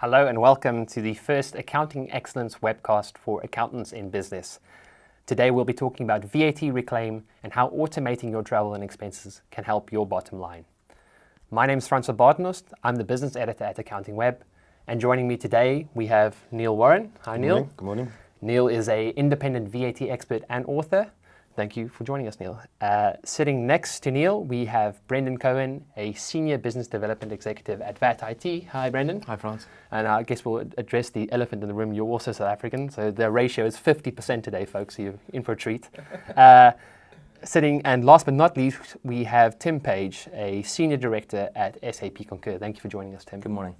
Hello and welcome to the first Accounting Excellence webcast for accountants in business. Today we'll be talking about VAT reclaim and how automating your travel and expenses can help your bottom line. My name is Francois Badenhorst. I'm the business editor at AccountingWEB, and joining me today we have Neil Warren. Hi Neil. Good morning. Neil is an independent VAT expert and author. Thank you for joining us, Neil. Sitting next to Neil, we have Brendin Cohen, a Senior Business Development Executive at VAT IT. Hi, Brendin. Hi, Franz. And I guess we'll address the elephant in the room. You're also South African, so the ratio is 50% today, folks, so you're in for a treat. Sitting, and last but not least, we have Tim Page, a Senior Director at SAP Concur. Thank you for joining us, Tim. Good morning.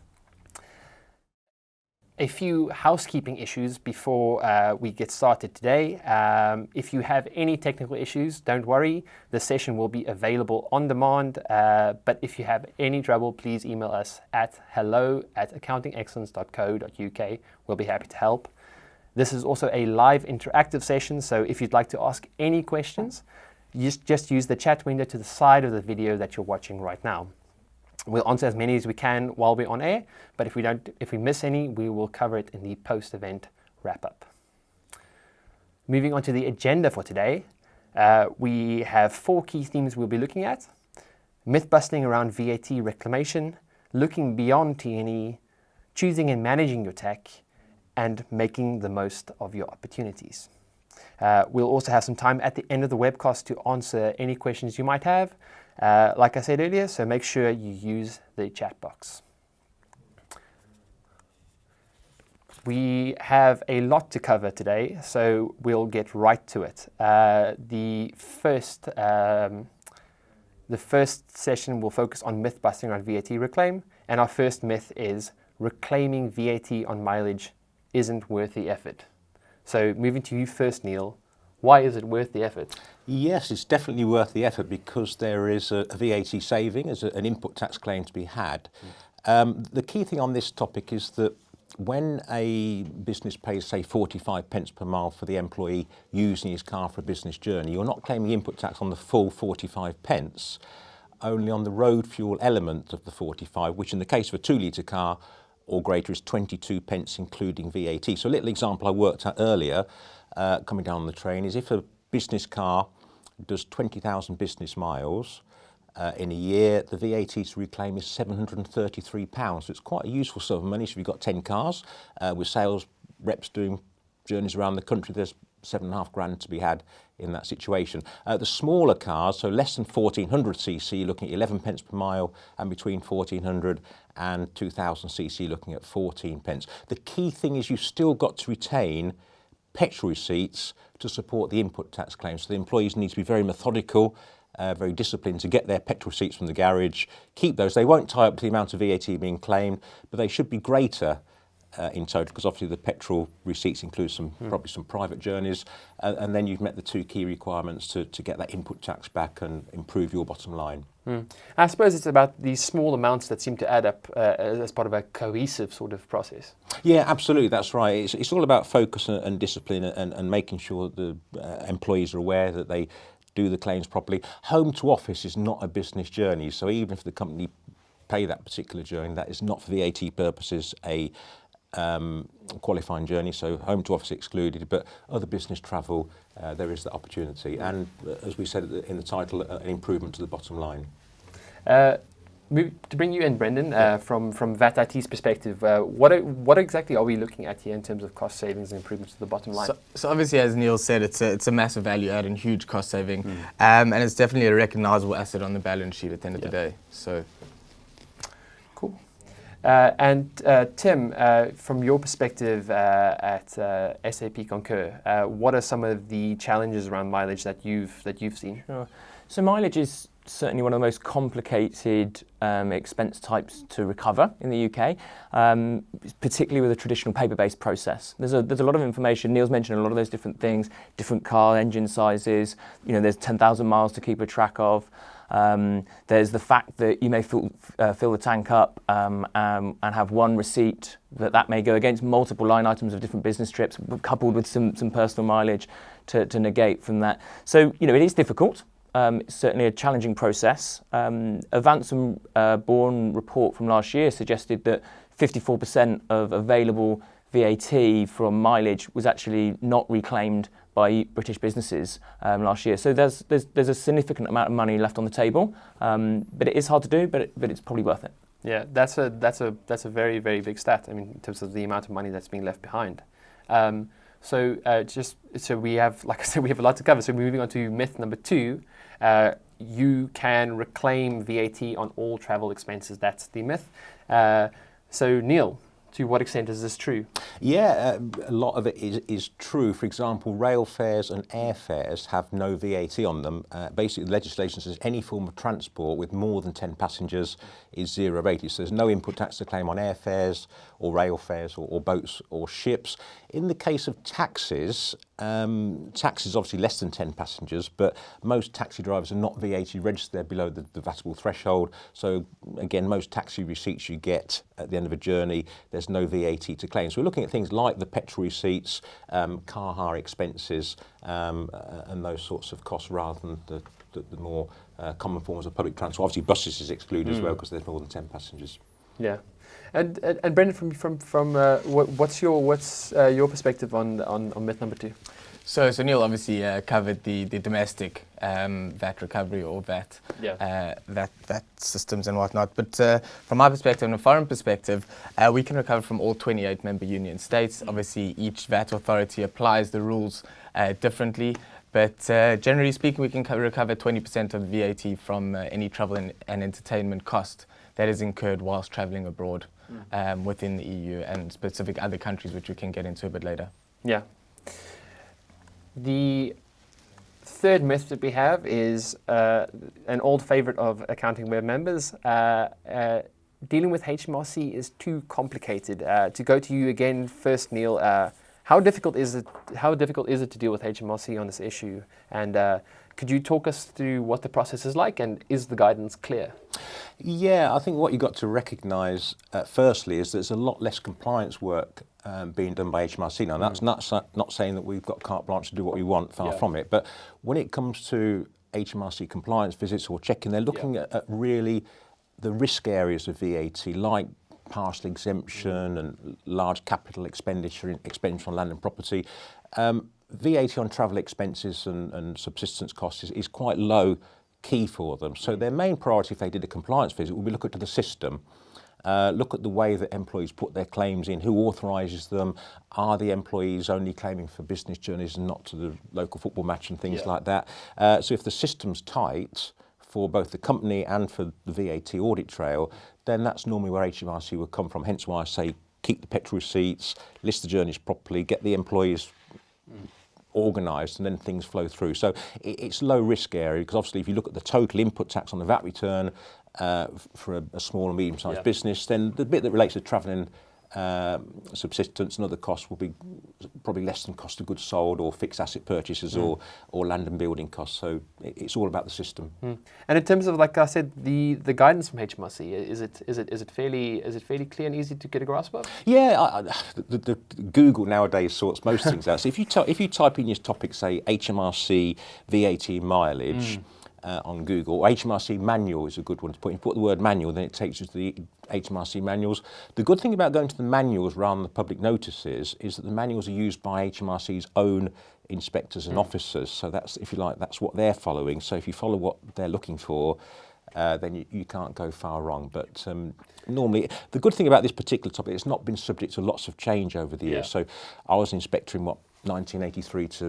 A few housekeeping issues before we get started today. If you have any technical issues, don't worry. The session will be available on demand. But if you have any trouble, please email us at hello@accountingexcellence.co.uk. We'll be happy to help. This is also a live interactive session, so if you'd like to ask any questions, just use the chat window to the side of the video that you're watching right now. We'll answer as many as we can while we're on air, but if we miss any, we will cover it in the post-event wrap-up. Moving on to the agenda for today, we have 4 key themes we'll be looking at: myth-busting around VAT reclamation, looking beyond T&E, choosing and managing your tech, and making the most of your opportunities. We'll also have some time at the end of the webcast to answer any questions you might have. Like I said earlier, so make sure you use the chat box. We have a lot to cover today, so we'll get right to it. The first session will focus on myth busting around VAT reclaim, and our first myth is reclaiming VAT on mileage isn't worth the effort. So moving to you first, Neil. Why is it worth the effort? Yes, it's definitely worth the effort because there is a VAT saving as an input tax claim to be had. The key thing on this topic is that when a business pays, say, 45 pence per mile for the employee using his car for a business journey, you're not claiming input tax on the full 45 pence, only on the road fuel element of the 45, which in the case of a 2-litre car or greater is 22 pence including VAT. So a little example I worked at earlier, coming down on the train, is if a business car does 20,000 business miles in a year, the VAT to reclaim is £733. So it's quite a useful sum of money. So if you've got 10 cars, with sales reps doing journeys around the country, there's £7.5 grand to be had in that situation. The smaller cars, so less than 1400 cc, looking at 11 pence per mile, and between 1400 and 2000 cc, looking at 14 pence. The key thing is you've still got to retain petrol receipts to support the input tax claim. So the employees need to be very methodical, very disciplined to get their petrol receipts from the garage, keep those. They won't tie up to the amount of VAT being claimed, but they should be greater in total, because obviously the petrol receipts include probably some private journeys, and then you've met the 2 key requirements to get that input tax back and improve your bottom line. I suppose it's about these small amounts that seem to add up as part of a cohesive sort of process. Yeah, absolutely, that's right. It's all about focus and discipline and making sure the employees are aware that they do the claims properly. Home to office is not a business journey, so even if the company pay that particular journey, that is not for VAT purposes a qualifying journey, so home to office excluded, but other business travel, there is that opportunity, and as we said in the title, an improvement to the bottom line. To bring you in, Brendin, from VAT IT's perspective, what exactly are we looking at here in terms of cost savings and improvements to the bottom line? So obviously, as Neil said, it's a massive value add and huge cost saving, and it's definitely a recognisable asset on the balance sheet at the end of the day. So, cool. And Tim, from your perspective at SAP Concur, what are some of the challenges around mileage that you've seen? Sure. So mileage is certainly one of the most complicated expense types to recover in the UK, particularly with a traditional paper-based process. There's a lot of information. Neil's mentioned a lot of those different things, different car engine sizes. You know, there's 10,000 miles to keep a track of. There's the fact that you may fill the tank up and have one receipt, but that may go against multiple line items of different business trips, coupled with some personal mileage to negate from that. So, you know, it is difficult. It's certainly a challenging process. A Vanson Bourne report from last year suggested that 54% of available VAT from mileage was actually not reclaimed by British businesses last year. So there's a significant amount of money left on the table, but it is hard to do, but it's probably worth it. Yeah, that's a very, very big stat. I mean, in terms of the amount of money that's being left behind. So we have, like I said, we have a lot to cover. So moving on to myth number 2, you can reclaim VAT on all travel expenses. That's the myth. So Neil, to what extent is this true? Yeah, a lot of it is true. For example, rail fares and airfares have no VAT on them. Basically, the legislation says any form of transport with more than 10 passengers is zero VAT. So there's no input tax to claim on airfares or rail fares or boats or ships. In the case of taxis, tax is obviously less than 10 passengers, but most taxi drivers are not VAT registered. They're below the VATable threshold. So again, most taxi receipts you get at the end of a journey, there's no VAT to claim. So we're looking at things like the petrol receipts, car hire expenses, and those sorts of costs rather than the more common forms of public transport. Obviously, buses is excluded as well because there's more than 10 passengers. Yeah. And Brendin, from what's your perspective on myth number 2? So Neil obviously covered the domestic VAT recovery or VAT systems and whatnot. But from my perspective and a foreign perspective, we can recover from all 28 member union states. Obviously, each VAT authority applies the rules differently. But generally speaking, we can recover 20% of the VAT from any travel and entertainment cost that is incurred whilst travelling abroad within the EU and specific other countries, which we can get into a bit later. Yeah. The third myth that we have is an old favourite of AccountingWEB members. Dealing with HMRC is too complicated. To go to you again first, Neil. How difficult is it to deal with HMRC on this issue? And could you talk us through what the process is like, and is the guidance clear? Yeah, I think what you've got to recognise firstly is there's a lot less compliance work being done by HMRC. Now, that's not saying that we've got carte blanche to do what we want, far from it. But when it comes to HMRC compliance visits or checking, they're looking at really the risk areas of VAT, like partial exemption and large capital expenditure on land and property. VAT on travel expenses and subsistence costs is quite low key for them. So their main priority, if they did a compliance visit, would be look at the system, look at the way that employees put their claims in, who authorises them, are the employees only claiming for business journeys and not to the local football match and things like that. So if the system's tight for both the company and for the VAT audit trail, then that's normally where HMRC would come from. Hence why I say keep the petrol receipts, list the journeys properly, get the employees organised, and then things flow through. So it's low risk area, because obviously if you look at the total input tax on the VAT return for a small and medium-sized business, then the bit that relates to travelling, subsistence and other costs will be probably less than cost of goods sold or fixed asset purchases or land and building costs. So it's all about the system. And in terms of, like I said, the guidance from HMRC, is it fairly clear and easy to get a grasp of? Yeah, the Google nowadays sorts most things out. So if you type in your topic, say HMRC VAT mileage. On Google, HMRC manual is a good one to put. You put the word manual, then it takes you to the HMRC manuals. The good thing about going to the manuals rather than the public notices is that the manuals are used by HMRC's own inspectors and officers. So that's, if you like, that's what they're following. So if you follow what they're looking for, then you can't go far wrong. But normally, the good thing about this particular topic, it's not been subject to lots of change over the years. So I was an inspector in 1983 to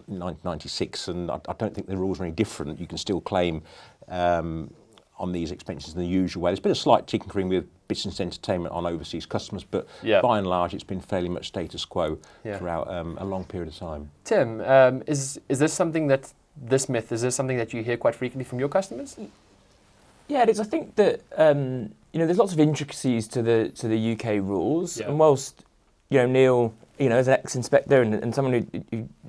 1996, and I don't think the rules are any different. You can still claim on these expenses in the usual way. There's been a slight tinkering with business entertainment on overseas customers, but by and large, it's been fairly much status quo throughout a long period of time. Tim, is this something that this something that you hear quite frequently from your customers? Yeah, it is. I think that there's lots of intricacies to the UK rules, and whilst Neil, as an ex-inspector and someone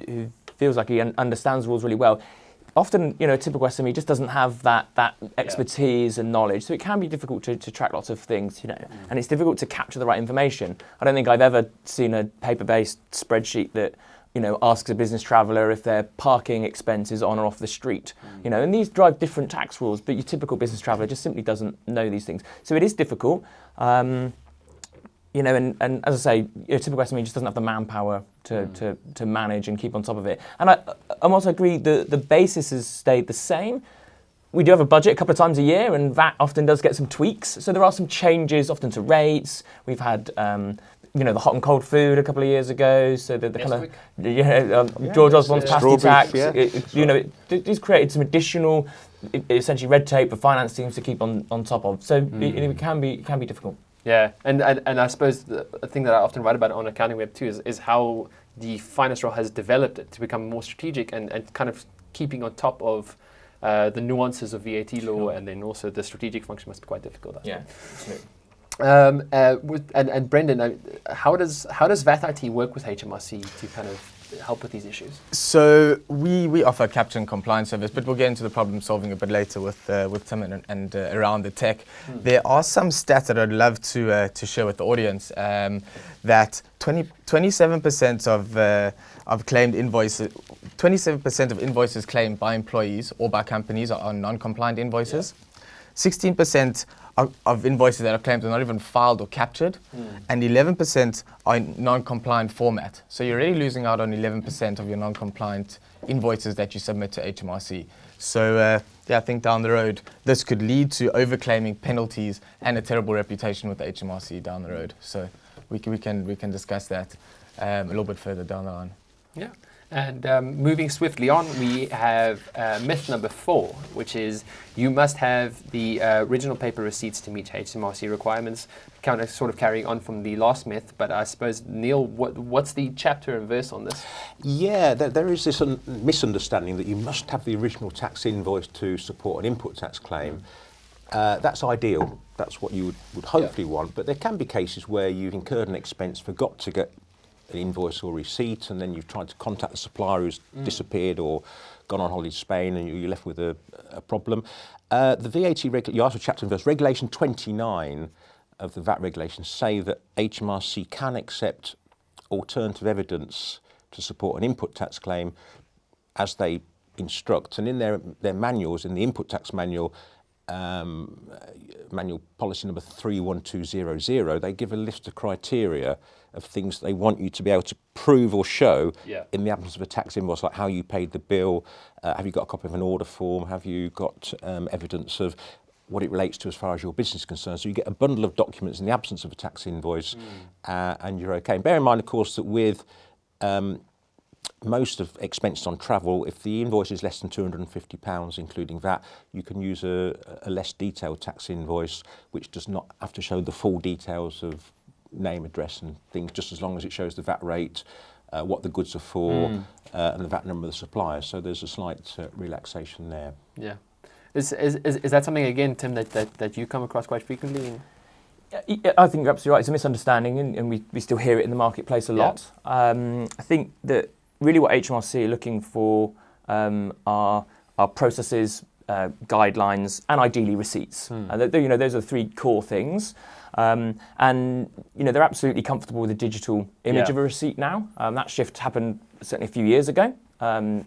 who feels like he understands rules really well, often, a typical SME just doesn't have that expertise and knowledge, so it can be difficult to track lots of things, and it's difficult to capture the right information. I don't think I've ever seen a paper-based spreadsheet that asks a business traveller if their parking expense is on or off the street. And these drive different tax rules, but your typical business traveller just simply doesn't know these things. So it is difficult. And as I say, a typical SME just doesn't have the manpower to manage and keep on top of it. And I also agree the basis has stayed the same. We do have a budget a couple of times a year, and VAT often does get some tweaks. So there are some changes often to rates. We've had the hot and cold food a couple of years ago, so the kind of George Osborne's pasty tax. It's created some additional, essentially red tape for finance teams to keep on top of. So it can be difficult. Yeah, and I suppose the thing that I often write about on AccountingWEB too is how the finance role has developed to become more strategic and kind of keeping on top of the nuances of VAT law, and then also the strategic function must be quite difficult. Yeah, absolutely. And Brendin, how does VAT IT work with HMRC to kind of help with these issues? So we offer capture and compliance service, but we'll get into the problem solving a bit later with Tim and around the tech. There are some stats that I'd love to share with the audience. That 27% of claimed invoices, 27% of invoices claimed by employees or by companies are non-compliant invoices. 16% of invoices that are claimed are not even filed or captured, and 11% are in non-compliant format. So you're already losing out on 11% of your non-compliant invoices that you submit to HMRC. So I think down the road, this could lead to overclaiming penalties and a terrible reputation with the HMRC down the road. So we can discuss that a little bit further down the line. Yeah. And moving swiftly on, we have myth number 4, which is you must have the original paper receipts to meet HMRC requirements. Kind of sort of carrying on from the last myth, but I suppose, Neil, what's the chapter and verse on this? Yeah, there is this misunderstanding that you must have the original tax invoice to support an input tax claim. That's ideal. That's what you would hopefully want, but there can be cases where you've incurred an expense, forgot to get an invoice or receipt, and then you've tried to contact the supplier who's disappeared or gone on holiday to Spain, and you're left with a problem. The VAT, you asked for chapter and verse, Regulation 29 of the VAT regulations say that HMRC can accept alternative evidence to support an input tax claim as they instruct. And in their manuals, in the input tax manual, manual policy number 31200, they give a list of criteria of things they want you to be able to prove or show in the absence of a tax invoice, like how you paid the bill, have you got a copy of an order form, have you got evidence of what it relates to as far as your business is concerned. So you get a bundle of documents in the absence of a tax invoice, and you're okay. And bear in mind, of course, that with most of expenses on travel, if the invoice is less than £250, including VAT, you can use a less detailed tax invoice, which does not have to show the full details of name, address and things, just as long as it shows the VAT rate, what the goods are for, and the VAT number of the supplier. So there's a slight relaxation there. Yeah. Is that something, again, Tim, that you come across quite frequently? I think you're absolutely right. It's a misunderstanding, and we still hear it in the marketplace a lot. I think that really what HMRC are looking for are processes, guidelines, and ideally receipts. Those are the 3 core things. And they're absolutely comfortable with a digital image of a receipt now. That shift happened certainly a few years ago. And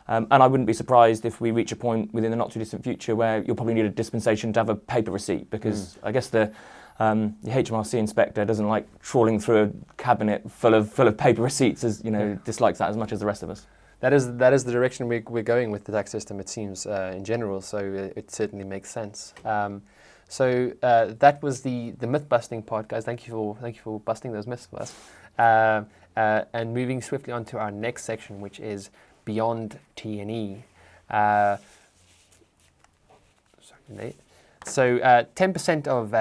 I wouldn't be surprised if we reach a point within the not too distant future where you'll probably need a dispensation to have a paper receipt, because I guess the HMRC inspector doesn't like trawling through a cabinet full of paper receipts, as dislikes that as much as the rest of us. That is the direction we're going with the tax system, it seems, in general. So it certainly makes sense. So that was the myth busting part, guys. Thank you for busting those myths for us. And moving swiftly on to our next section, which is beyond T&E. So 10% of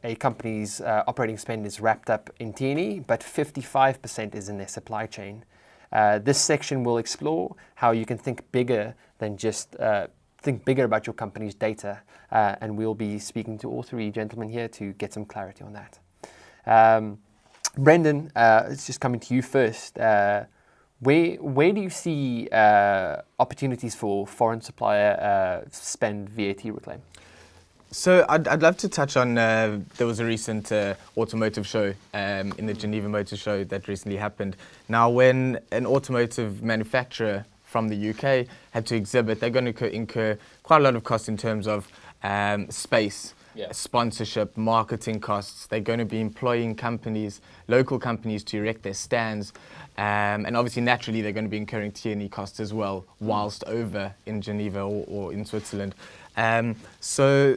a company's operating spend is wrapped up in T&E, but 55% is in their supply chain. This section will explore how you can think bigger than just think bigger about your company's data, and we'll be speaking to all 3 gentlemen here to get some clarity on that. Brendin, it's just coming to you first. Where do you see opportunities for foreign supplier spend VAT reclaim? So I'd love to touch on, there was a recent automotive show in the Geneva Motor Show that recently happened. Now, when an automotive manufacturer from the UK had to exhibit, they're going to incur quite a lot of costs in terms of space, sponsorship, marketing costs. They're going to be employing companies, local companies, to erect their stands. And obviously, naturally, they're going to be incurring T&E costs as well whilst over in Geneva or in Switzerland. So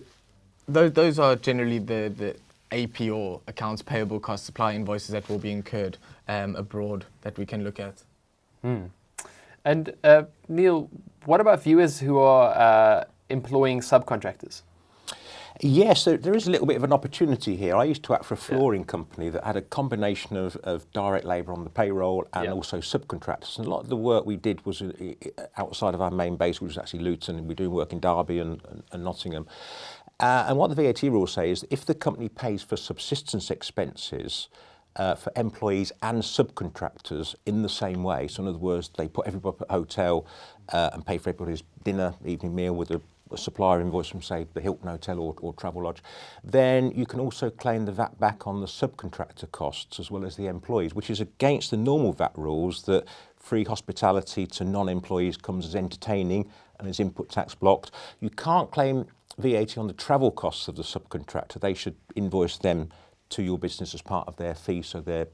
those are generally the AP or accounts payable costs, supply invoices that will be incurred abroad that we can look at. And Neil, what about viewers who are employing subcontractors? Yes, there is a little bit of an opportunity here. I used to work for a flooring company that had a combination of direct labour on the payroll and also subcontractors. And a lot of the work we did was outside of our main base, which was actually Luton, and we're doing work in Derby and Nottingham. And what the VAT rules say is that if the company pays for subsistence expenses for employees and subcontractors in the same way, so in other words, they put everybody up at a hotel and pay for everybody's dinner, evening meal with a supplier invoice from, say, the Hilton Hotel or Travelodge, then you can also claim the VAT back on the subcontractor costs as well as the employees, which is against the normal VAT rules that free hospitality to non-employees comes as entertaining and is input tax blocked. You can't claim VAT on the travel costs of the subcontractor. They should invoice them to your business as part of their fee, so their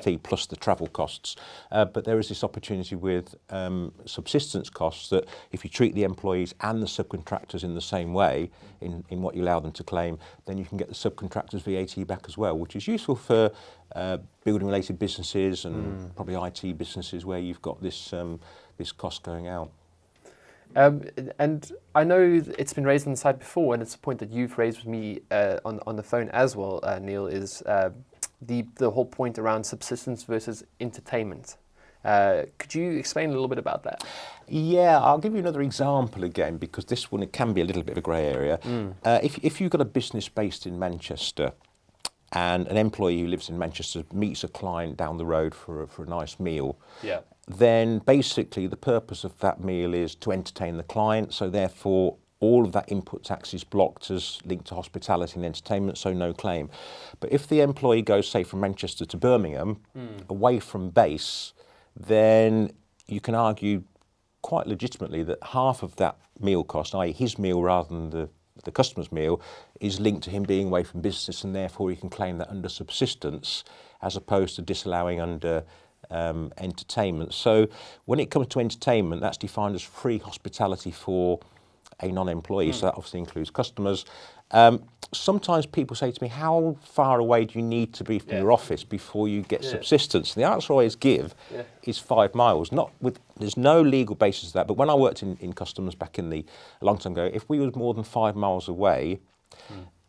fee plus the travel costs. But there is this opportunity with subsistence costs that if you treat the employees and the subcontractors in the same way in what you allow them to claim, then you can get the subcontractors VAT back as well, which is useful for building related businesses and probably IT businesses where you've got this cost going out. And I know it's been raised on the site before, and it's a point that you've raised with me on the phone as well, Neil, is the whole point around subsistence versus entertainment. Could you explain a little bit about that? Yeah, I'll give you another example again, because this one, it can be a little bit of a grey area. If you've got a business based in Manchester and an employee who lives in Manchester meets a client down the road for a nice meal, then basically the purpose of that meal is to entertain the client, so therefore all of that input tax is blocked as linked to hospitality and entertainment, so no claim. But if the employee goes, say, from Manchester to Birmingham, away from base, then you can argue quite legitimately that half of that meal cost, i.e. his meal rather than the customer's meal, is linked to him being away from business, and therefore he can claim that under subsistence as opposed to disallowing under entertainment. So when it comes to entertainment, that's defined as free hospitality for a non-employee, so that obviously includes customers. Sometimes people say to me, how far away do you need to be from your office before you get subsistence? And the answer I always give is 5 miles. There's no legal basis to that, but when I worked in customs back a long time ago, if we were more than 5 miles away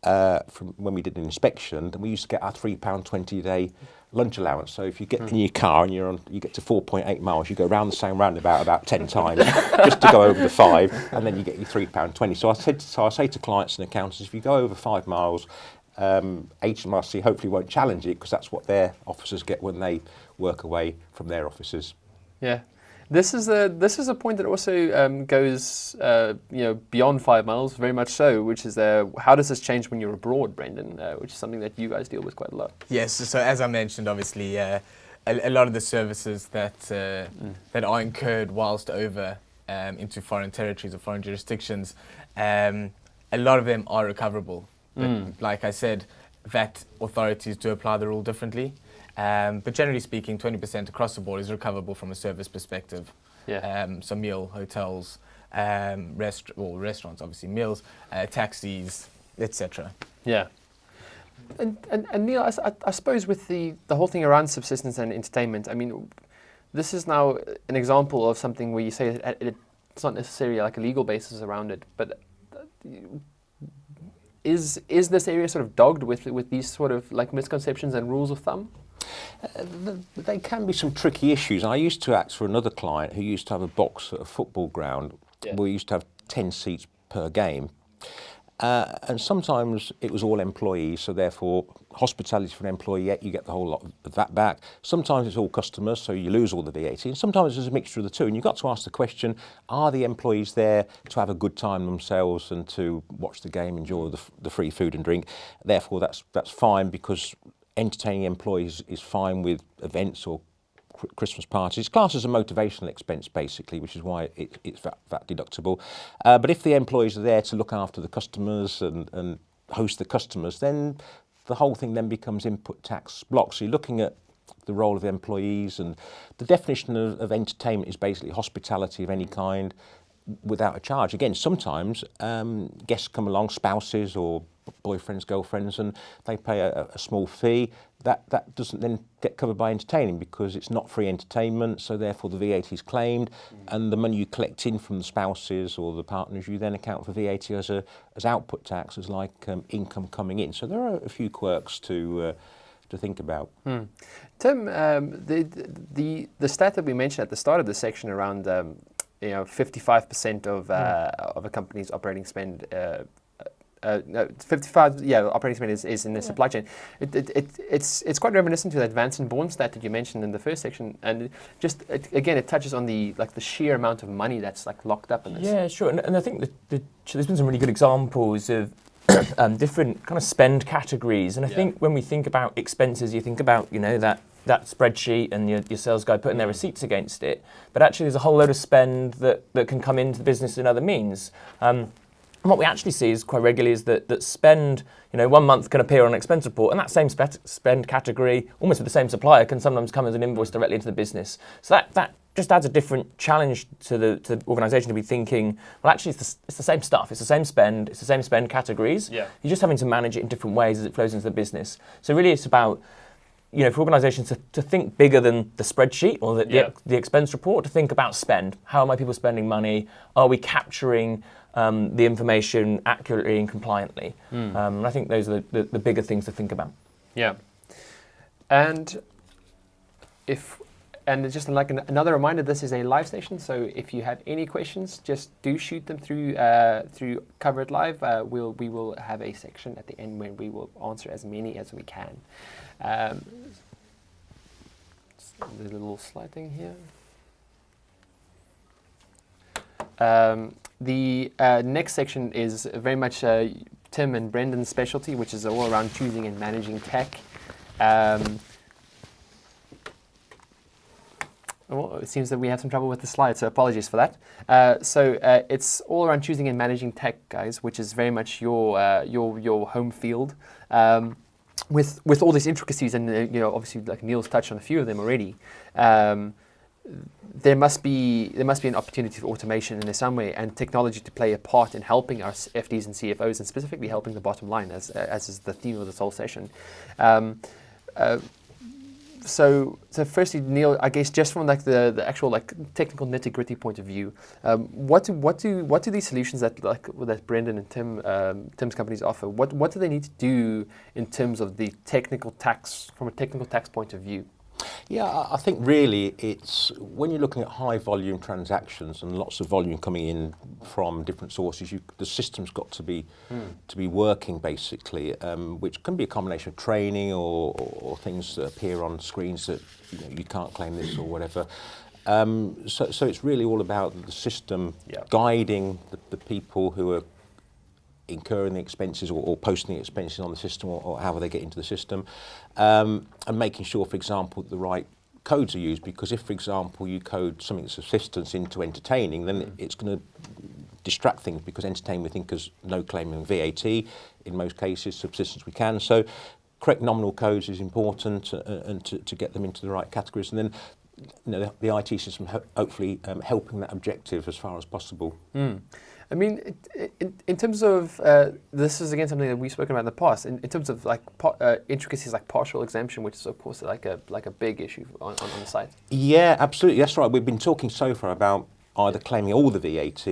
from when we did an inspection, then we used to get our £3.20 a day lunch allowance. So if you get in your car and you get to 4.8 miles, you go round the same roundabout about 10 times just to go over the 5, and then you get your £3.20. So I say to clients and accountants, if you go over 5 miles, HMRC hopefully won't challenge it, because that's what their officers get when they work away from their offices. Yeah. This is a point that also goes beyond 5 miles, very much so, which is how does this change when you're abroad, Brendin, which is something that you guys deal with quite a lot. Yes, so as I mentioned, obviously a lot of the services that are incurred whilst over into foreign territories or foreign jurisdictions, a lot of them are recoverable. But like I said, VAT authorities do apply the rule differently. But generally speaking, 20% across the board is recoverable from a service perspective. So meal, hotels, restaurants, obviously meals, taxis, etc. Yeah. And Neil, I suppose with the whole thing around subsistence and entertainment, I mean, this is now an example of something where you say it's not necessarily like a legal basis around it, but is this area sort of dogged with these sort of like misconceptions and rules of thumb? There can be some tricky issues. I used to act for another client who used to have a box at a football ground where we used to have 10 seats per game. And sometimes it was all employees, so therefore hospitality for an employee, you get the whole lot of that back. Sometimes it's all customers, so you lose all the VAT. And sometimes there's a mixture of the two. And you've got to ask the question, are the employees there to have a good time themselves and to watch the game, enjoy the free food and drink? Therefore, that's fine, because entertaining employees is fine with events or Christmas parties. It's classed as a motivational expense, basically, which is why it's VAT deductible. But if the employees are there to look after the customers and host the customers, then the whole thing then becomes input tax block. So you're looking at the role of the employees, and the definition of entertainment is basically hospitality of any kind without a charge. Again, sometimes guests come along, spouses or boyfriends, girlfriends, and they pay a small fee. That doesn't then get covered by entertaining, because it's not free entertainment, so therefore the VAT is claimed, and the money you collect in from the spouses or the partners, you then account for VAT as output tax, as like income coming in. So there are a few quirks to think about. Tim, the stat that we mentioned at the start of the section around 55% of a company's operating spend. 55, operating spend is in the supply chain. It's quite reminiscent to that Vance and Bourne stat that you mentioned in the first section, and again it touches on the sheer amount of money that's locked up in this. Yeah, sure, and I think there's been some really good examples of different kind of spend categories, and I think when we think about expenses, you think about that spreadsheet and your sales guy putting their receipts against it, but actually there's a whole load of spend that can come into the business in other means. And what we actually see is quite regularly is that spend, 1 month can appear on an expense report, and that same spend category, almost with the same supplier, can sometimes come as an invoice directly into the business. So that just adds a different challenge to the organisation to be thinking, well, actually it's the same stuff, it's the same spend, it's the same spend categories. Yeah. You're just having to manage it in different ways as it flows into the business. So really it's about, for organisations to think bigger than the spreadsheet or the expense report, to think about spend. How are my people spending money? Are we capturing the information accurately and compliantly? And I think those are the bigger things to think about. Yeah. And just like another reminder, this is a live session, so if you have any questions, just do shoot them through Cover It Live. We will have a section at the end where we will answer as many as we can. There's a little slide thing here. The next section is very much Tim and Brendin's specialty, which is all around choosing and managing tech. Well, it seems that we have some trouble with the slide, so apologies for that. So it's all around choosing and managing tech, guys, which is very much your home field. With all these intricacies, and obviously, like Neil's touched on a few of them already. There must be an opportunity for automation in some way, and technology to play a part in helping our FDs and CFOs, and specifically helping the bottom line, as is the theme of this whole session. So firstly, Neil, I guess just from the actual technical nitty-gritty point of view, what do these solutions that Brendin and Tim's companies offer? What do they need to do in terms of the technical tax, from a technical tax point of view? Yeah, I think really it's when you're looking at high volume transactions and lots of volume coming in from different sources, the system's got to be working basically, which can be a combination of training or things that appear on screens that you can't claim this or whatever. So it's really all about the system guiding the people who are incurring the expenses or posting the expenses on the system, or however they get into the system, and making sure, for example, the right codes are used, because if, for example, you code something subsistence into entertaining, then it's going to distract things, because entertaining we think is no claiming VAT. In most cases, subsistence we can. So correct nominal codes is important, and to get them into the right categories, and then the IT system hopefully helping that objective as far as possible. I mean, in terms of, this is again something that we've spoken about in the past, in terms of intricacies like partial exemption, which is of course like a big issue on the site. Yeah, absolutely, that's right. We've been talking so far about either claiming all the VAT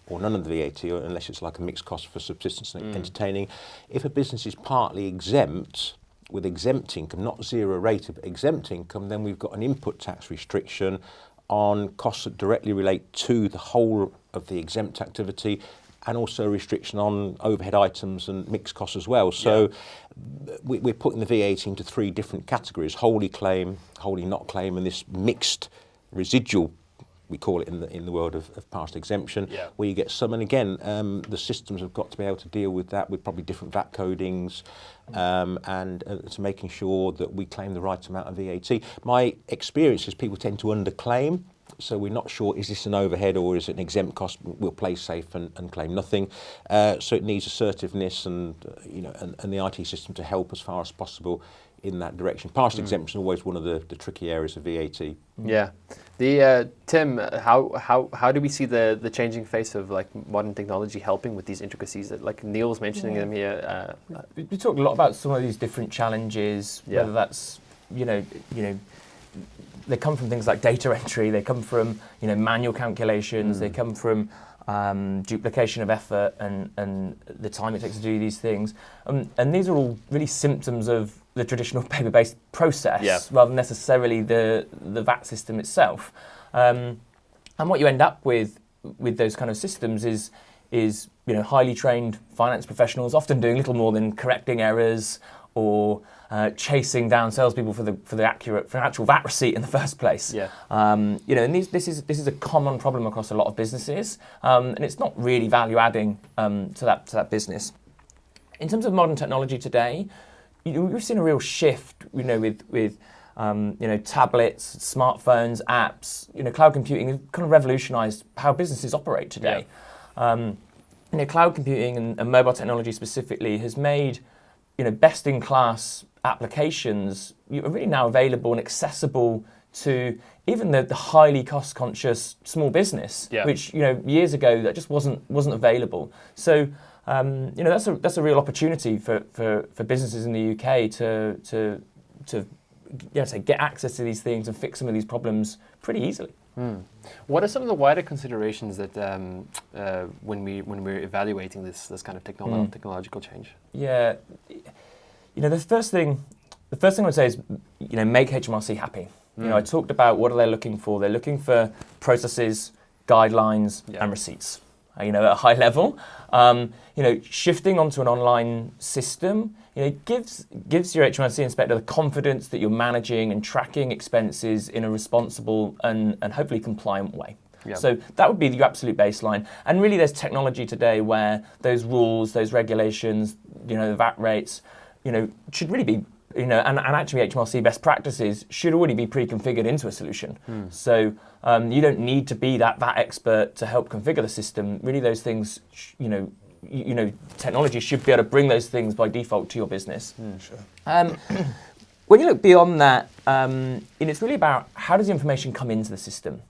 or none of the VAT, or unless it's like a mixed cost for subsistence and entertaining. If a business is partly exempt, with exempt income, not zero rate, but exempt income, then we've got an input tax restriction on costs that directly relate to the whole of the exempt activity, and also a restriction on overhead items and mixed costs as well. So we're putting the VAT into 3 different categories: wholly claim, wholly not claim, and this mixed residual, we call it in the world of past exemption, where you get some. And again, the systems have got to be able to deal with that with probably different VAT codings, and to making sure that we claim the right amount of VAT. My experience is people tend to underclaim. So we're not sure, is this an overhead or is it an exempt cost? We'll play safe and claim nothing. So it needs assertiveness and and the IT system to help as far as possible in that direction. Partial exemption is always one of the tricky areas of VAT. Yeah. Tim, how do we see the changing face of like modern technology helping with these intricacies that like Neil's mentioning them here? We talked a lot about some of these different challenges, whether that's they come from things like data entry, they come from manual calculations, they come from duplication of effort and the time it takes to do these things, and these are all really symptoms of the traditional paper-based process rather than necessarily the VAT system itself. And what you end up with those kind of systems is highly trained finance professionals often doing little more than correcting errors or chasing down salespeople for an actual VAT receipt in the first place. And this is a common problem across a lot of businesses, and it's not really value adding to that business. In terms of modern technology today, we've seen a real shift. With tablets, smartphones, apps. Cloud computing has kind of revolutionised how businesses operate today. Cloud computing and mobile technology specifically has made best-in-class applications are really now available and accessible to even the highly cost-conscious small business, which years ago that just wasn't available. So that's a real opportunity for businesses in the UK to get access to these things and fix some of these problems pretty easily. What are some of the wider considerations that when we're evaluating this kind of technological change? Yeah, the first thing I would say is make HMRC happy. I talked about what are they looking for. They're looking for processes, guidelines, and receipts. At a high level, shifting onto an online system, gives your HMRC inspector the confidence that you're managing and tracking expenses in a responsible and hopefully compliant way. So that would be your absolute baseline. And really, there's technology today where those rules, those regulations, the VAT rates, should really be, and actually HMRC best practices should already be pre-configured into a solution. So you don't need to be that VAT expert to help configure the system. Really, those things, technology should be able to bring those things by default to your business. When you look beyond that, it's really about how does the information come into the system.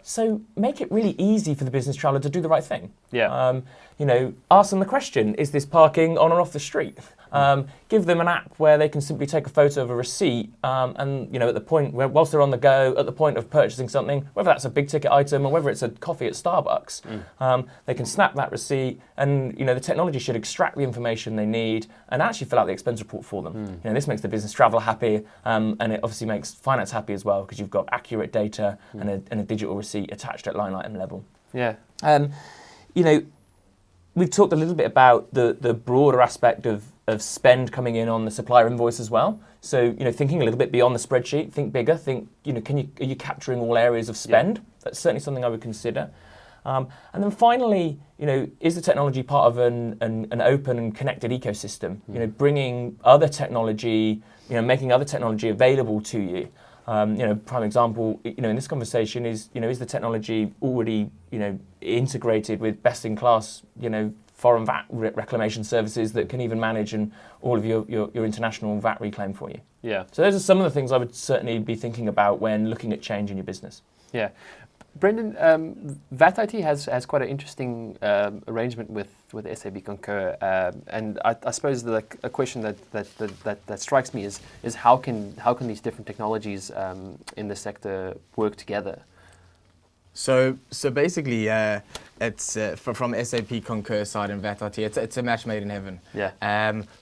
So make it really easy for the business traveller to do the right thing. Ask them the question: is this parking on or off the street? Give them an app where they can simply take a photo of a receipt, and at the point whilst they're on the go, at the point of purchasing something, whether that's a big ticket item or whether it's a coffee at Starbucks, they can snap that receipt, and the technology should extract the information they need and actually fill out the expense report for them. This makes the business traveller happy, and it obviously makes finance happy as well because you've got accurate data and a digital receipt attached at line item level. We've talked a little bit about the broader aspect of spend coming in on the supplier invoice as well. So, thinking a little bit beyond the spreadsheet, think bigger, think, are you capturing all areas of spend? That's certainly something I would consider. And then finally, is the technology part of an open and connected ecosystem? Bringing other technology, making other technology available to you. Prime example, in this conversation is the technology already, integrated with best-in-class, foreign VAT reclamation services that can even manage and all of your international VAT reclaim for you. So those are some of the things I would certainly be thinking about when looking at change in your business. Brendin, VAT IT has quite an interesting arrangement with SAP Concur, and I suppose a question that strikes me is how can these different technologies in the sector work together? So basically, it's from SAP Concur side and VAT IT, it's a match made in heaven.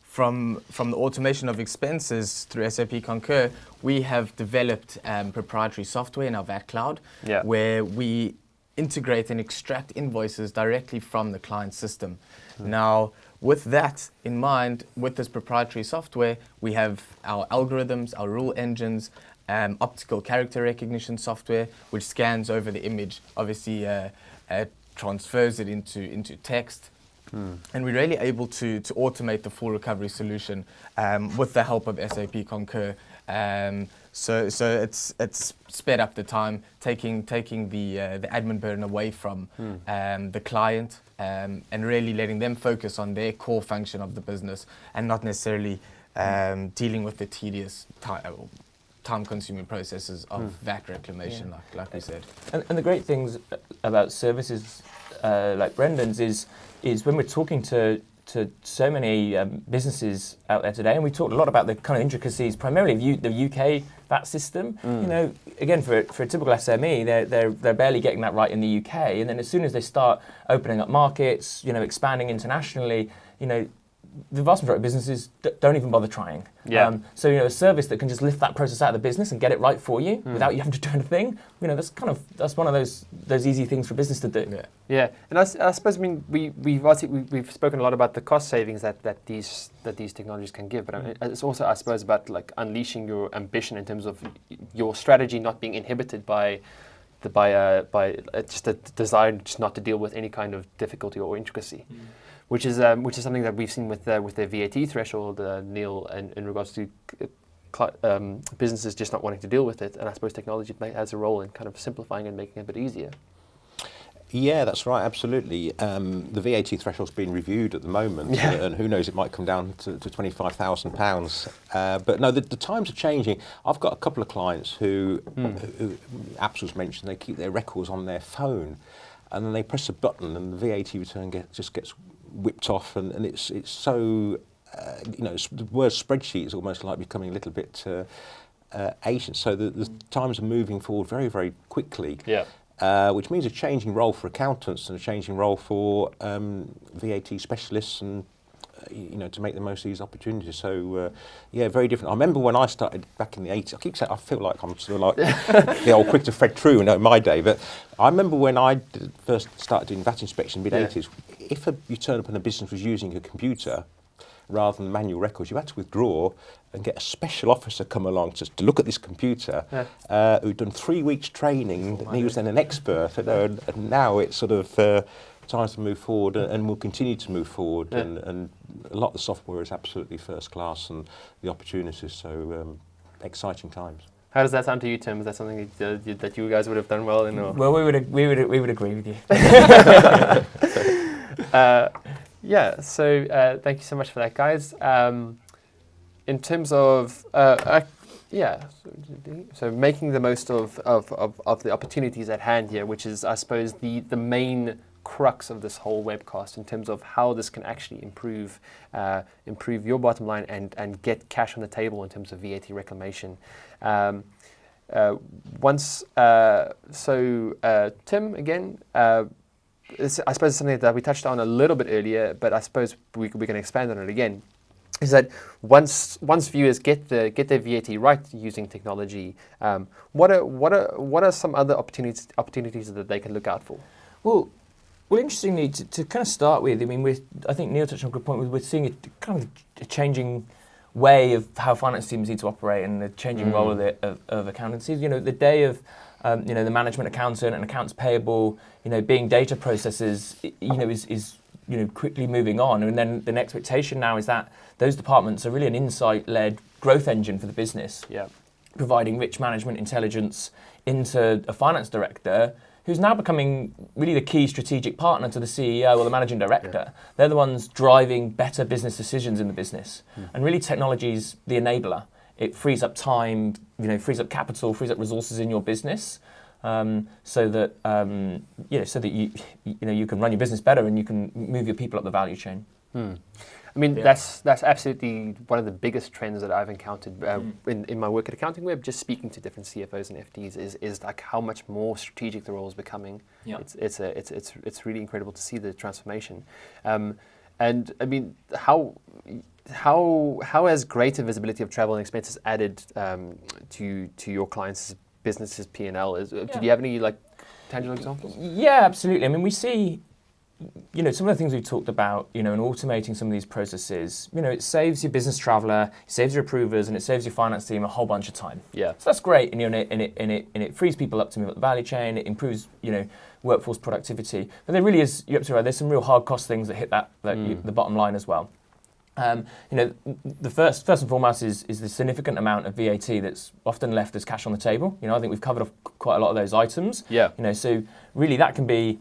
From the automation of expenses through SAP Concur, we have developed proprietary software in our VAT cloud, where we integrate and extract invoices directly from the client system. Now, with that in mind, with this proprietary software, we have our algorithms, our rule engines, optical character recognition software, which scans over the image, obviously transfers it into text. And we're really able to automate the full recovery solution with the help of SAP Concur. So it's sped up the time, taking the admin burden away from the client, and really letting them focus on their core function of the business and not necessarily dealing with the tedious time-consuming processes of VAT reclamation, like we said. And the great things about services like Brendin's is when we're talking to so many businesses out there today, and we talked a lot about the kind of intricacies, primarily the UK VAT system. You know, again, for a typical SME, they're barely getting that right in the UK, and then as soon as they start opening up markets, you know, expanding internationally, you know, the vast majority of businesses don't even bother trying. Yeah. So, you know, a service that can just lift that process out of the business and get it right for you without you having to do anything, you know, that's one of those easy things for business to do. Yeah. Yeah, and I suppose, I mean, we've spoken a lot about the cost savings that these technologies can give, but I mean, it's also, I suppose, about like unleashing your ambition in terms of your strategy not being inhibited by just a desire just not to deal with any kind of difficulty or intricacy. Which is something that we've seen with the VAT threshold, Neil, in regards to businesses just not wanting to deal with it, and I suppose technology has a role in kind of simplifying and making it a bit easier. Yeah, that's right, absolutely. The VAT threshold's been reviewed at the moment, and who knows, it might come down to £25,000. But no, the times are changing. I've got a couple of clients who apps was mentioned, they keep their records on their phone, and then they press a button and the VAT return just gets whipped off, and it's so, you know, the word spreadsheet is almost like becoming a little bit ancient. So the times are moving forward very, very quickly. Yeah. Which means a changing role for accountants and a changing role for VAT specialists, and you know, to make the most of these opportunities. So yeah, very different. I remember when I started back in the 80s. I keep saying I feel like I'm sort of like the old quick to Fred True in my day, but I remember when I first started doing VAT inspection mid-80s. If you turn up and a business was using a computer rather than manual records, you had to withdraw and get a special officer come along to look at this computer, who'd done 3 weeks training, and he was then an expert. You know, and now it's sort of time to move forward, and we'll continue to move forward, and a lot of the software is absolutely first class, and the opportunities, so exciting times. How does that sound to you, Tim? Is that something that you guys would have done well in? Or? Well, we would agree with you. Yeah, so thank you so much for that, guys. In terms of, so making the most of the opportunities at hand here, which is, I suppose, the main crux of this whole webcast in terms of how this can actually improve your bottom line and get cash on the table in terms of VAT reclamation. Tim, again, I suppose it's something that we touched on a little bit earlier, but I suppose we can expand on it again. Is that once viewers get their VAT right using technology, what are some other opportunities that they can look out for? Well, interestingly, to kind of start with, I mean, I think Neil touched on a good point. We're seeing a kind of a changing way of how finance teams need to operate, and the changing role of accountancy. You know, the day of the management accountant and accounts payable, you know, being data processors, you know, is quickly moving on. And then the expectation now is that those departments are really an insight-led growth engine for the business, providing rich management intelligence into a finance director who's now becoming really the key strategic partner to the CEO or the managing director. They're the ones driving better business decisions in the business. And really technology's the enabler. It frees up time, frees up capital, frees up resources in your business, so that you can run your business better and you can move your people up the value chain. I mean, that's absolutely one of the biggest trends that I've encountered in my work at AccountingWEB. Just speaking to different CFOs and FDs is like how much more strategic the role is becoming. It's really incredible to see the transformation. And I mean, how has greater visibility of travel and expenses added to your clients' businesses P&L? Do you have any tangible examples? Yeah, absolutely. I mean, we see, some of the things we've talked about, in automating some of these processes, it saves your business traveler, it saves your approvers, and it saves your finance team a whole bunch of time. Yeah. So that's great, and it frees people up to move up the value chain. It improves, workforce productivity. But there really is, you're absolutely right. There's some real hard cost things that hit the bottom line as well. The first and foremost is the significant amount of VAT that's often left as cash on the table. I think we've covered off quite a lot of those items. Yeah. So really that can be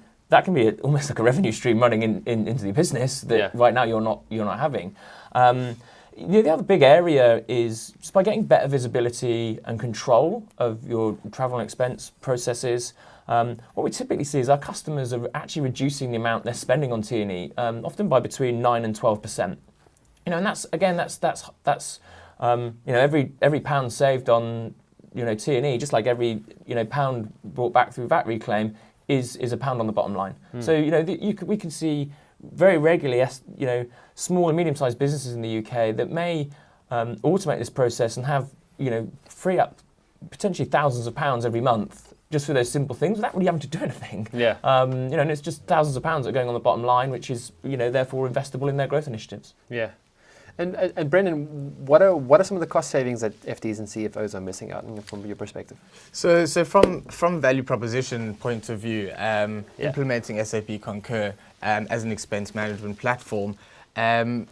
almost like a revenue stream running into the business that right now you're not having. The other big area is just by getting better visibility and control of your travel and expense processes. What we typically see is our customers are actually reducing the amount they're spending on T&E, often by between 9 and 12%. And that's every pound saved on T&E, just like every pound brought back through VAT reclaim is a pound on the bottom line. So we can see very regularly small and medium-sized businesses in the UK that may automate this process and have free up potentially thousands of pounds every month just for those simple things without really having to do anything. Yeah. And it's just thousands of pounds that are going on the bottom line, which is therefore investable in their growth initiatives. Yeah. And Brendin, what are some of the cost savings that FDs and CFOs are missing out from your perspective? So from value proposition point of view, implementing SAP Concur as an expense management platform, and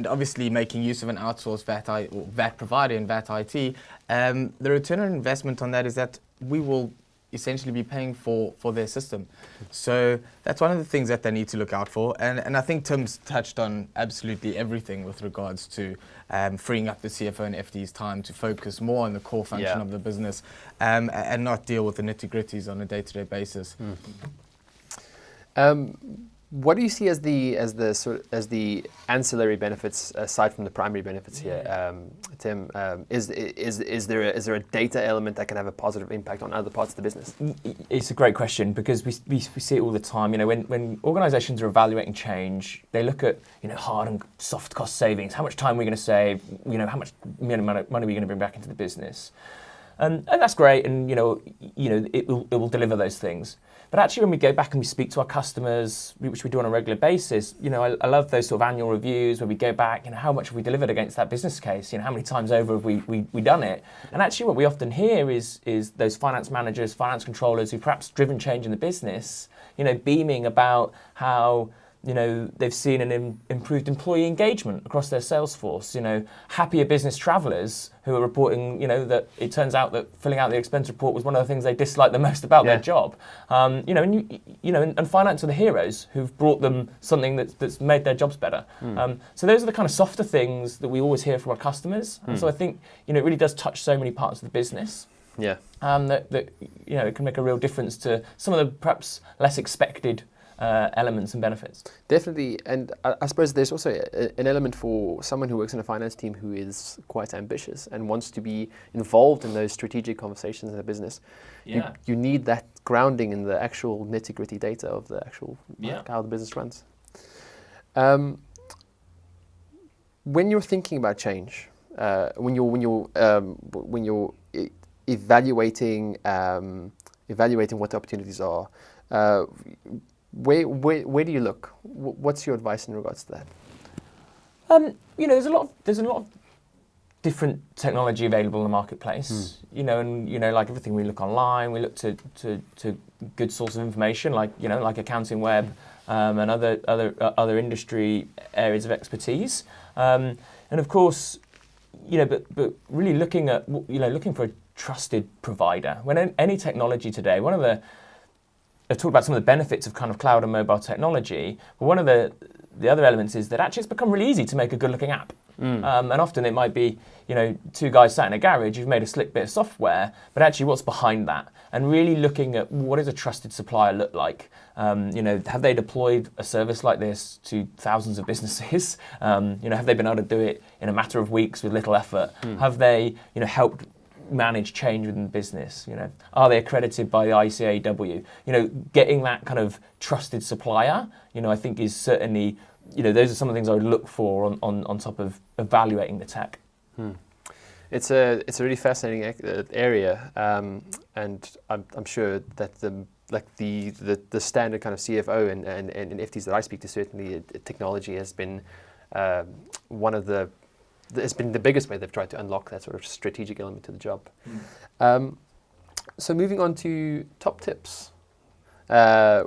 obviously making use of an outsourced VAT provider in VAT IT, the return on investment on that is that we will essentially be paying for their system. So that's one of the things that they need to look out for. And I think Tim's touched on absolutely everything with regards to freeing up the CFO and FD's time to focus more on the core function of the business and not deal with the nitty-gritties on a day-to-day basis. What do you see as the ancillary benefits aside from the primary benefits here, Tim? Is there a data element that can have a positive impact on other parts of the business? It's a great question because we see it all the time. When organisations are evaluating change, they look at hard and soft cost savings. How much time are we going to save? How much money are we going to bring back into the business? And that's great, and it will deliver those things. But actually, when we go back and we speak to our customers, which we do on a regular basis, I love those sort of annual reviews where we go back, how much have we delivered against that business case? How many times over have we done it? And actually, what we often hear is those finance managers, finance controllers who've perhaps driven change in the business, beaming about how they've seen an improved employee engagement across their sales force. Happier business travellers who are reporting, that it turns out that filling out the expense report was one of the things they disliked the most about their job. And finance are the heroes who've brought them something that's made their jobs better. So those are the kind of softer things that we always hear from our customers. And so I think it really does touch so many parts of the business. Yeah. That it can make a real difference to some of the perhaps less expected elements and benefits. Definitely, and I suppose there's also an element for someone who works in a finance team who is quite ambitious and wants to be involved in those strategic conversations in the business. Yeah. You need that grounding in the actual nitty-gritty data of the actual how the business runs. When you're thinking about change, when you're evaluating what the opportunities are, where do you look? What's your advice in regards to that? There's a lot of different technology available in the marketplace. Like everything we look online, we look to good source of information, like AccountingWEB and other industry areas of expertise. And of course, but really looking for a trusted provider. When any technology today, I've talked about some of the benefits of kind of cloud and mobile technology, but one of the other elements is that actually it's become really easy to make a good-looking app. And often it might be, two guys sat in a garage who've made a slick bit of software, but actually what's behind that? And really looking at what does a trusted supplier look like? Have they deployed a service like this to thousands of businesses? Have they been able to do it in a matter of weeks with little effort? Have they, helped manage change within the business? Are they accredited by the ICAEW? Getting that kind of trusted supplier, I think is certainly, those are some of the things I would look for on top of evaluating the tech. It's a really fascinating area, and I'm sure that the standard kind of CFO and FTs that I speak to, certainly technology has been it's been the biggest way they've tried to unlock that sort of strategic element to the job. So moving on to top tips.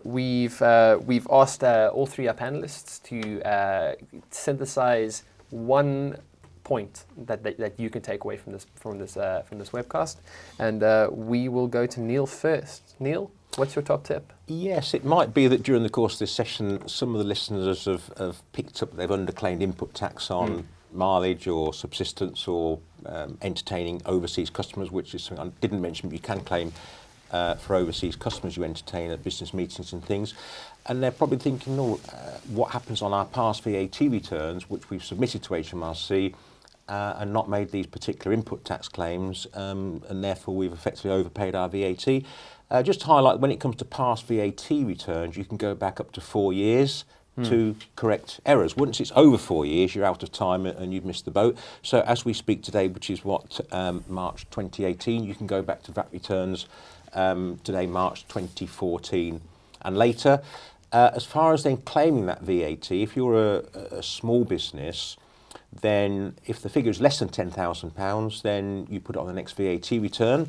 We've asked all three our panelists to synthesize one point that you can take away from this webcast, and we will go to Neil first. Neil, what's your top tip? Yes, it might be that during the course of this session, some of the listeners have picked up they've underclaimed input tax on mileage or subsistence or entertaining overseas customers, which is something I didn't mention, but you can claim for overseas customers you entertain at business meetings and things. And they're probably thinking, what happens on our past VAT returns, which we've submitted to HMRC and not made these particular input tax claims, and therefore we've effectively overpaid our VAT. Just to highlight, when it comes to past VAT returns, you can go back up to 4 years to correct errors. Once it's over 4 years, you're out of time and you've missed the boat. So as we speak today, which is March 2018, you can go back to VAT returns today, March 2014 and later. As far as then claiming that VAT, if you're a small business, then if the figure is less than £10,000, then you put it on the next VAT return,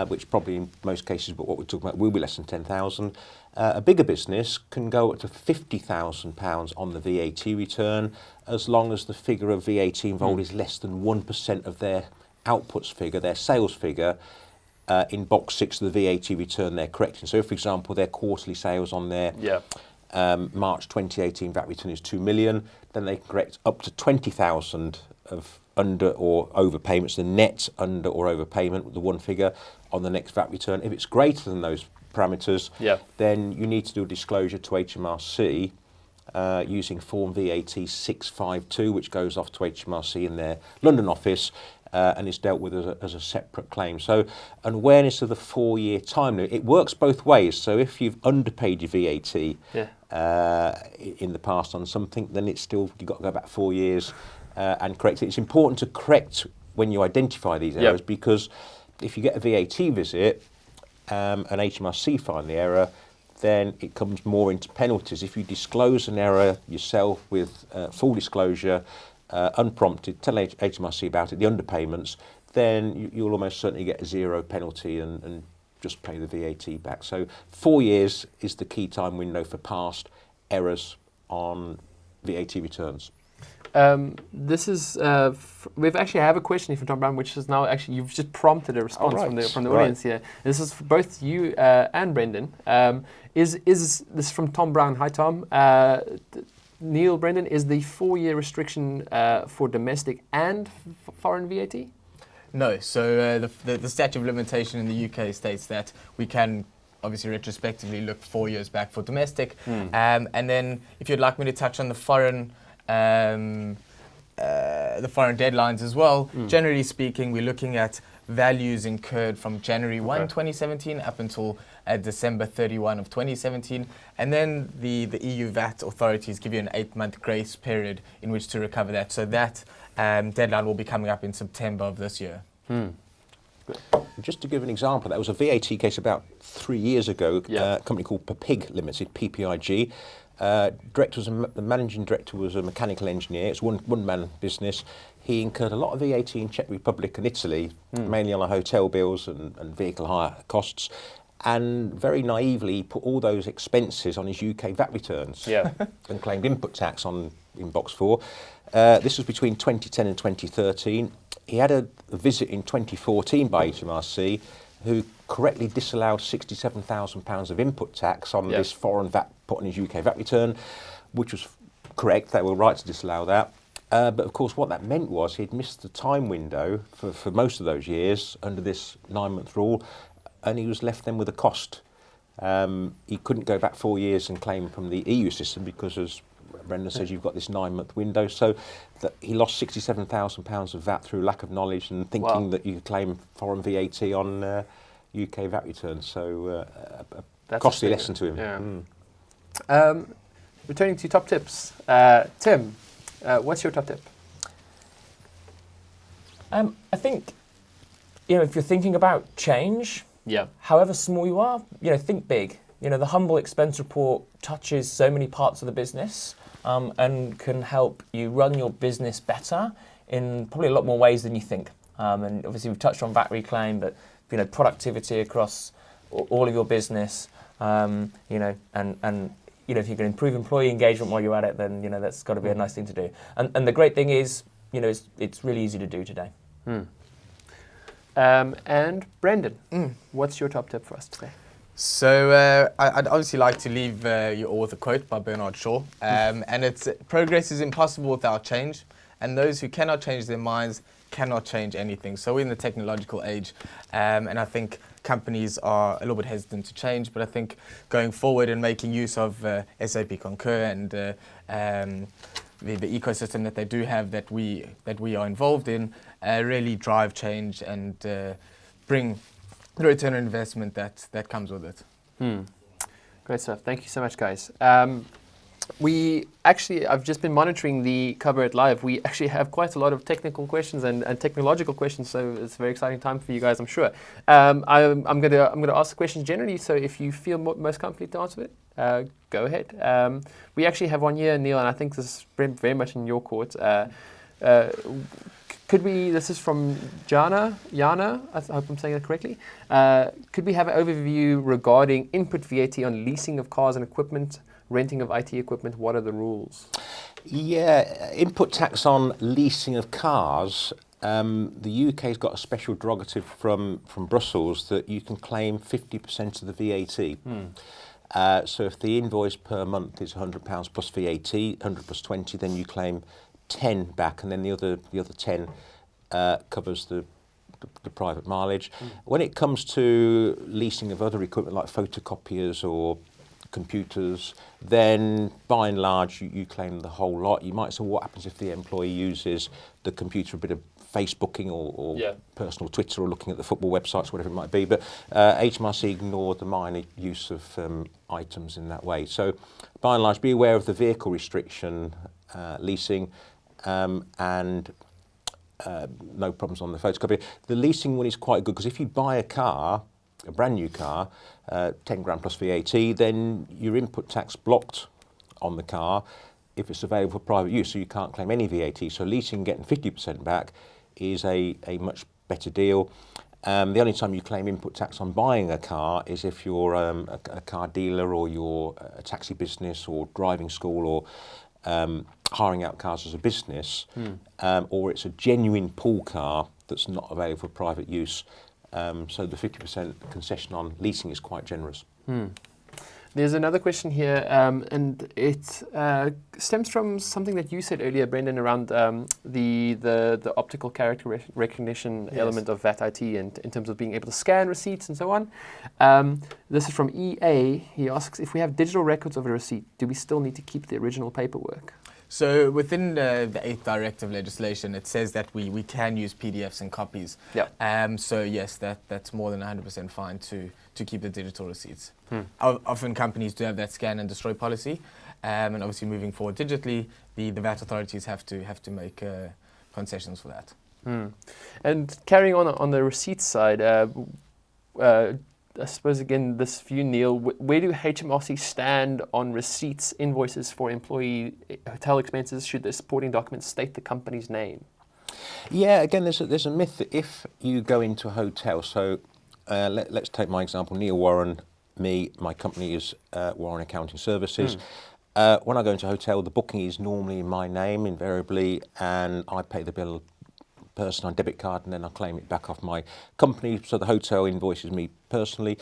which probably in most cases, but what we're talking about will be less than 10,000. A bigger business can go up to £50,000 on the VAT return, as long as the figure of VAT involved is less than 1% of their outputs figure, their sales figure, in box 6 of the VAT return they're correcting. So if, for example, their quarterly sales on their March 2018 VAT return is 2 million, then they can correct up to 20,000 of under or overpayments, the net under or overpayment, the one figure on the next VAT return. If it's greater than those parameters, then you need to do a disclosure to HMRC using form VAT 652, which goes off to HMRC in their London office and is dealt with as a separate claim. So an awareness of the 4-year time limit, it works both ways. So if you've underpaid your VAT in the past on something, then it's still, you've got to go back 4 years and correct it. It's important to correct when you identify these errors, because if you get a VAT visit and HMRC find the error, then it comes more into penalties. If you disclose an error yourself with full disclosure, unprompted, tell HMRC about it, the underpayments, then you'll almost certainly get a zero penalty and just pay the VAT back. So 4 years is the key time window for past errors on VAT returns. This is we've actually have a question here from Tom Brown, which is now actually you've just prompted a response from the audience here. This is for both you and Brendin. Is this from Tom Brown? Hi Tom. Neil, Brendin, is the 4-year restriction for domestic and foreign VAT? No. So the statute of limitation in the UK states that we can obviously retrospectively look 4 years back for domestic, and then if you'd like me to touch on the foreign deadlines as well. Generally speaking, we're looking at values incurred from January 1, 2017 up until December 31 of 2017. And then the EU VAT authorities give you an 8-month grace period in which to recover that. So that deadline will be coming up in September of this year. Just to give an example, that was a VAT case about 3 years ago, a company called PPIG Limited, PPIG. The managing director was a mechanical engineer. It's one-man business. He incurred a lot of VAT in Czech Republic and Italy, mainly on our hotel bills and vehicle hire costs. And very naively, he put all those expenses on his UK VAT returns and claimed input tax in box 4. This was between 2010 and 2013. He had a visit in 2014 by HMRC, who correctly disallowed £67,000 of input tax on this foreign VAT put on his UK VAT return, which was correct. They were right to disallow that. But of course, what that meant was he'd missed the time window for most of those years under this 9-month rule, and he was left then with a cost. He couldn't go back 4 years and claim from the EU system because, as Brendin says, you've got this 9-month window. So that he lost £67,000 of VAT through lack of knowledge and thinking that you could claim foreign VAT on UK VAT returns. So a costly lesson to him. Returning to top tips, Tim, what's your top tip? I think, if you're thinking about change, Yeah. however small you are, think big. The humble expense report touches so many parts of the business and can help you run your business better in probably a lot more ways than you think. And obviously we've touched on VAT reclaim, but productivity across all of your business, and if you can improve employee engagement while you're at it, then that's got to be a nice thing to do. And the great thing is, it's really easy to do today. And Brendin, what's your top tip for us today? So I'd obviously like to leave you all with a quote by Bernard Shaw, and it's progress is impossible without change, and those who cannot change their minds cannot change anything. So we're in the technological age, and I think companies are a little bit hesitant to change, but I think going forward and making use of SAP Concur and the ecosystem that they do have that we are involved in really drive change and bring the return on investment that comes with it. Great stuff. Thank you so much, guys. I've just been monitoring the Cover It Live. We actually have quite a lot of technical questions and technological questions, so it's a very exciting time for you guys, I'm sure. I'm gonna ask the questions generally, so if you feel most comfortable to answer it, go ahead. We actually have one here, Neil, and I think this is very much in your court. This is from Jana, I hope I'm saying that correctly. Could we have an overview regarding input VAT on leasing of cars and equipment, renting of IT equipment? What are the rules? Yeah, input tax on leasing of cars. The UK's got a special derogative from Brussels that you can claim 50% of the VAT. So if the invoice per month is £100 plus VAT, 100 plus 20, then you claim 10 back, and then the other 10 covers the private mileage. When it comes to leasing of other equipment like photocopiers or computers, then by and large you claim the whole lot. You might say, what happens if the employee uses the computer a bit of Facebooking or personal Twitter or looking at the football websites, whatever it might be. But HMRC ignored the minor use of items in that way. So by and large, be aware of the vehicle restriction, leasing, and no problems on the photocopy. The leasing one is quite good because if you buy a car, a brand new car, 10 grand plus VAT, then your input tax blocked on the car if it's available for private use, so you can't claim any VAT. So leasing, getting 50% back is a much better deal. The only time you claim input tax on buying a car is if you're a car dealer or you're a taxi business or driving school or hiring out cars as a business, or it's a genuine pool car that's not available for private use. So the 50% concession on leasing is quite generous. There's another question here, and it stems from something that you said earlier, Brendin, around the optical character recognition element of VAT IT, and in terms of being able to scan receipts and so on. This is from EA. He asks, if we have digital records of a receipt, do we still need to keep the original paperwork? So within the 8th directive legislation, it says that we can use PDFs and copies. So yes, that's more than 100% fine to keep the digital receipts. Often companies do have that scan and destroy policy, and obviously moving forward digitally, the VAT authorities have to make concessions for that. And carrying on the receipts side, I suppose again this for you, Neil, where do HMRC stand on receipts, invoices for employee hotel expenses? Should the supporting documents state the company's name? Yeah, again, there's a myth that if you go into a hotel, so let's take my example, Neil Warren, my company is Warren Accounting Services. When I go into a hotel, the booking is normally in my name, invariably, and I pay the bill person on debit card, and then I claim it back off my company, so the hotel invoices me personally.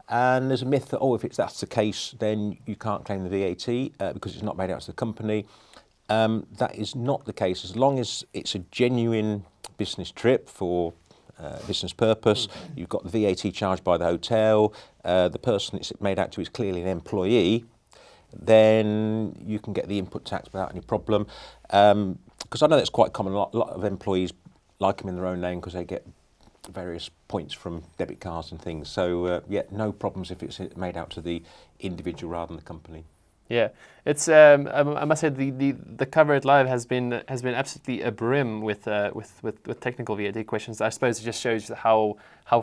And there's a myth that, if that's the case, then you can't claim the VAT because it's not made out to the company. That is not the case. As long as it's a genuine business trip for business purpose, you've got the VAT charged by the hotel, the person it's made out to is clearly an employee, then you can get the input tax without any problem. Because I know that's quite common. A lot of employees like them in their own name because they get various points from debit cards and things. So, no problems if it's made out to the individual rather than the company. Yeah, it's. I must say the cover at Live has been absolutely abrim with technical VAT questions. I suppose it just shows how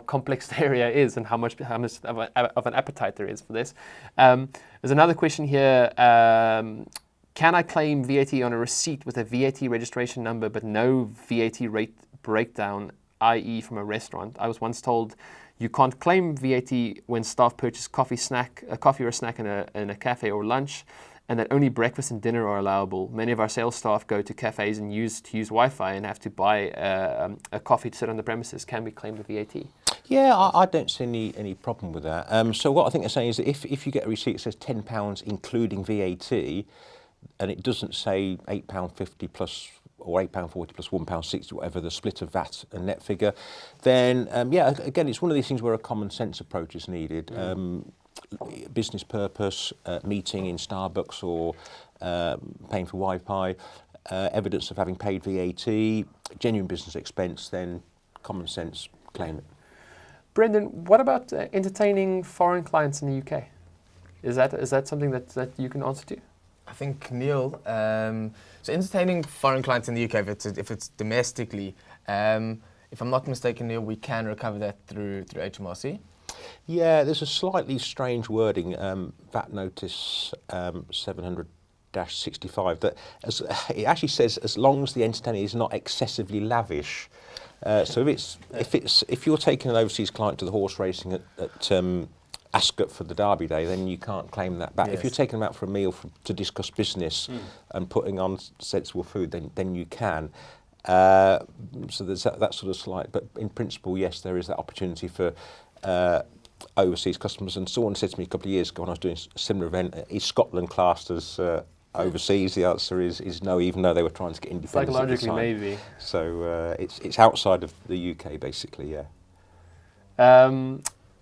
complex the area is and how much of an appetite there is for this. There's another question here. Can I claim VAT on a receipt with a VAT registration number but no VAT rate breakdown, i.e. from a restaurant? I was once told you can't claim VAT when staff purchase a coffee or a snack in a cafe or lunch, and that only breakfast and dinner are allowable. Many of our sales staff go to cafes and use Wi-Fi and have to buy a coffee to sit on the premises. Can we claim the VAT? Yeah, I don't see any problem with that. So what I think they're saying is that if you get a receipt that says £10 including VAT, and it doesn't say £8.50 plus or £8.40 plus £1.60, whatever the split of VAT and net figure, then yeah, again, it's one of these things where a common sense approach is needed. Business purpose, meeting in Starbucks or paying for Wi-Fi, evidence of having paid VAT, genuine business expense, then common sense, claim it. Brendin, what about entertaining foreign clients in the UK? Is that something that you can answer to? I think, Neil, so entertaining foreign clients in the UK, if it's domestically, if I'm not mistaken, Neil, we can recover that through HMRC. Yeah, there's a slightly strange wording, VAT notice 700-65, that it actually says as long as the entertaining is not excessively lavish. So if you're taking an overseas client to the horse racing at Ascot for the Derby Day, then you can't claim that back. Yes. If you're taking them out for a meal to discuss business and putting on sensible food, then you can. So there's that sort of slight, but in principle, yes, there is that opportunity for overseas customers. And someone said to me a couple of years ago when I was doing a similar event, is Scotland classed as overseas? The answer is no, even though they were trying to get independence at the time. Psychologically, maybe. So it's outside of the UK, basically, yeah.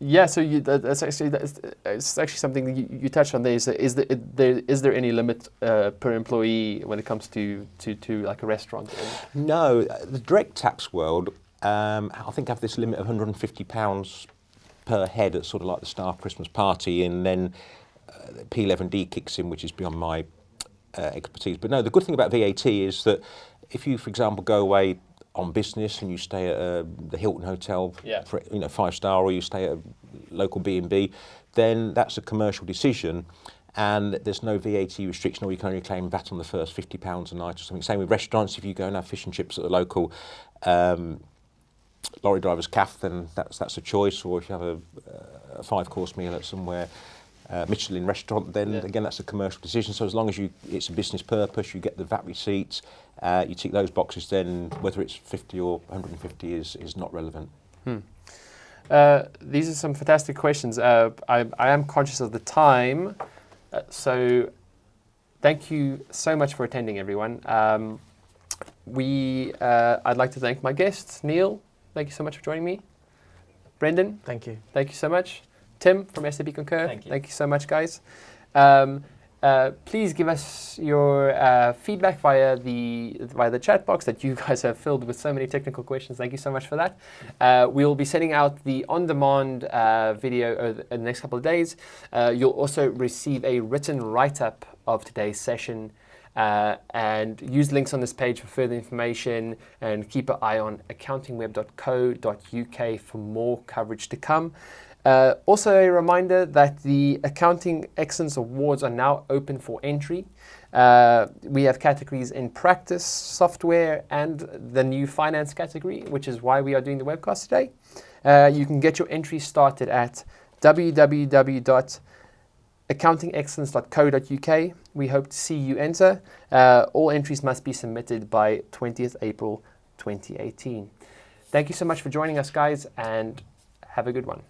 Yeah, so it's actually something that you touched on there. Is there any limit per employee when it comes to like a restaurant? No, the direct tax world, I think have this limit of £150 per head at sort of like the staff Christmas party, and then P11D kicks in, which is beyond my expertise. But no, the good thing about VAT is that if you, for example, go away on business and you stay at the Hilton Hotel, for 5-star, or you stay at a local B&B, then that's a commercial decision, and there's no VAT restriction, or you can only claim VAT on the first £50 a night or something. Same with restaurants. If you go and have fish and chips at the local lorry driver's cafe, then that's a choice. Or if you have a 5-course meal at somewhere Michelin restaurant, then again that's a commercial decision. So as long as it's a business purpose, you get the VAT receipts, you tick those boxes, then whether it's 50 or 150 is not relevant. These are some fantastic questions. I am conscious of the time, so thank you so much for attending, everyone. I'd like to thank my guests. Neil, thank you so much for joining me. Brendin, Thank you. Thank you so much. Tim from SAP Concur, Thank you so much, guys. Please give us your feedback via the chat box that you guys have filled with so many technical questions. Thank you so much for that. We will be sending out the on-demand video over the next couple of days. You'll also receive a written write-up of today's session, and use links on this page for further information, and keep an eye on accountingweb.co.uk for more coverage to come. Also a reminder that the Accounting Excellence Awards are now open for entry. We have categories in practice, software, and the new finance category, which is why we are doing the webcast today. You can get your entry started at www.accountingexcellence.co.uk. We hope to see you enter. All entries must be submitted by 20th April 2018. Thank you so much for joining us, guys, and have a good one.